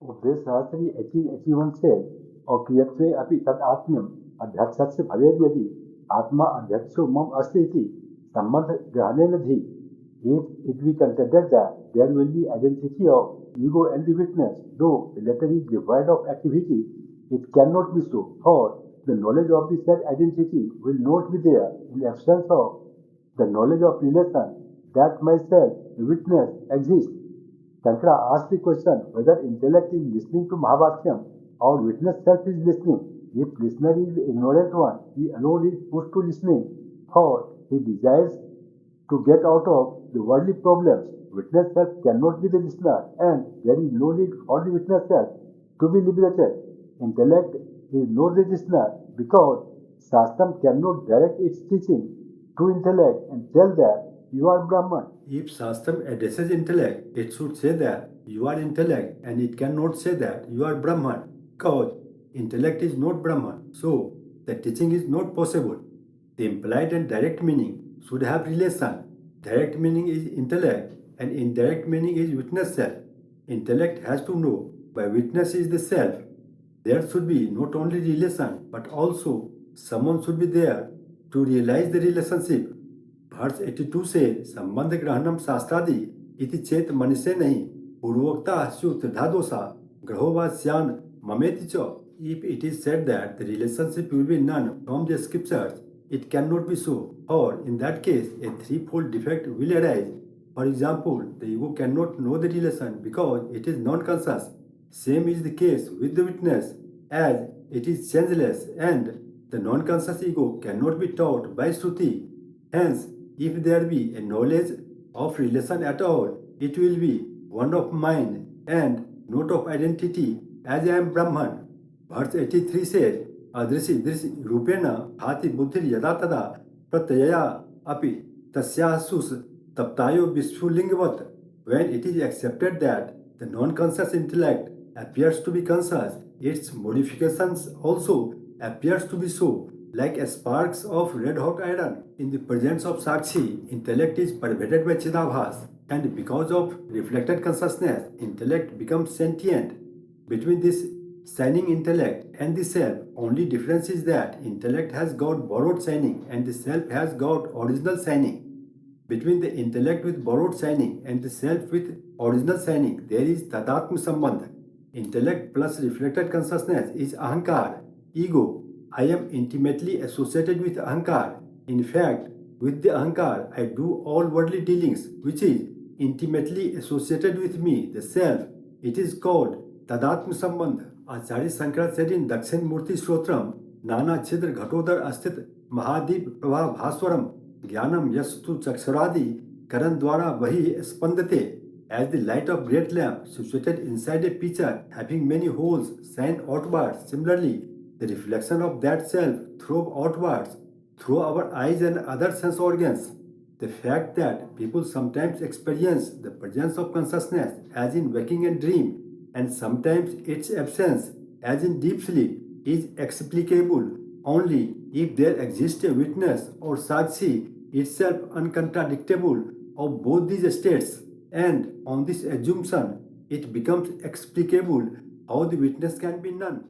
Upadesa Sahasri H1 says, अक्रियत्वे अपि तद् आत्म्यम् अध्यक्षस्य भवेद् यदि आत्मा अध्यक्षो मम अस्ति इति सम्बन्धग्रहणेन धी. If it be contended that there will be identity of ego and the witness, though the latter is devoid of activity, it cannot be so, for the knowledge of the said identity will not be there in absence of the knowledge of relation that myself, the witness, exists. Shankara asked the question whether intellect is listening to mahāvākyam or witness self is listening. If listener is the ignorant one, he alone is pushed to listening, for he desires to get out of the worldly problems. Witness self cannot be the listener, and there is no need for the witness self to be liberated. Intellect is not the listener because śāstrām cannot direct its teaching to intellect and tell that you are Brahman. If śāstrām addresses intellect, it should say that you are intellect, and it cannot say that you are Brahman, because intellect is not Brahman, so the teaching is not possible. The implied and direct meaning should have relation. Direct meaning is intellect, and indirect meaning is witness self. Intellect has to know by witness is the self. There should be not only relation, but also someone should be there to realize the relationship. Verse 82 says, संबंध ग्रहणम शास्त्रादि इति चेत मनुष्य नहीं पूर्वोक्ता सुधा ग्रहो वा स्यान ममेति च. If it is said that the relationship will be none from the scriptures, it cannot be so, or in that case a threefold defect will arise. For example, the ego cannot know the relation because it is non-conscious. Same is the case with the witness, as it is changeless, and the non-conscious ego cannot be taught by Shruti. Hence, if there be a knowledge of relation at all, it will be one of mind and not of identity, as I am Brahman. Verse 83 says, अदृशि दृश्य रूपेण भाति बुद्धिर यदा तदा प्रत्यया अपि तस्याः सुस तप्तायो विस्फुलिंगवत्. When it is accepted that the non-conscious intellect appears to be conscious, its modifications also appears to be so, like sparks of red-hot iron. In the presence of Sakshi, intellect is pervaded by Chidabhas, and because of reflected consciousness, intellect becomes sentient. Between this shining intellect and the self, only difference is that intellect has got borrowed shining and the self has got original shining. Between the intellect with borrowed shining and the self with original shining, there is tadatma sambandha. Intellect plus reflected consciousness is ahankar, ego. I am intimately associated with ahankar. In fact, with the ahankar, I do all worldly dealings, which is intimately associated with me, the self. It is called tadatma sambandha. Acharya Shankara said in Dakshin Murti Śāstrām, Nana Chidra Ghatodar Asthit Mahādīp Prabha Bhaswaram Jnanam Yastu Chakshuradi Karan Dwara Vahi Spandate. As the light of great lamp situated inside a pitcher having many holes shine outwards, similarly, the reflection of that self throws outwards through our eyes and other sense organs. The fact that people sometimes experience the presence of consciousness as in waking and dream, and sometimes its absence as in deep sleep, is explicable only if there exists a witness or sakshi itself uncontradictable of both these states, and on this assumption it becomes explicable how the witness can be none.